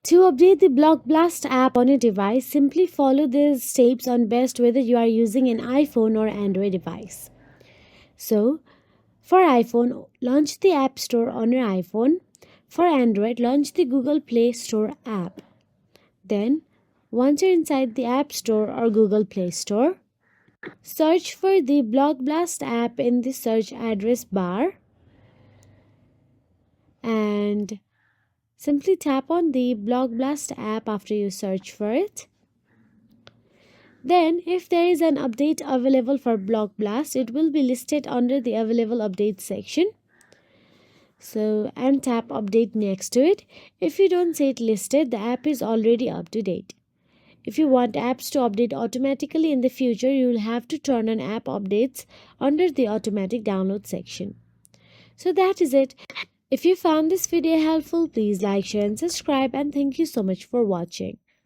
To update the BlockBlast app on a device, simply follow these steps on best whether you are using an iPhone or Android device. So, for iPhone, launch the App Store on your iPhone. For Android, launch the Google Play Store app. Then, once you're inside the App Store or Google Play Store, search for the BlockBlast app in the search address bar and simply tap on the BlockBlast app after you search for it. Then, if there is an update available for BlockBlast, it will be listed under the available update section. So, and tap update next to it. If you don't see it listed, the app is already up to date. If you want apps to update automatically in the future, you will have to turn on app updates under the automatic download section. So that is it. If you found this video helpful, please like, share and subscribe, and thank you so much for watching.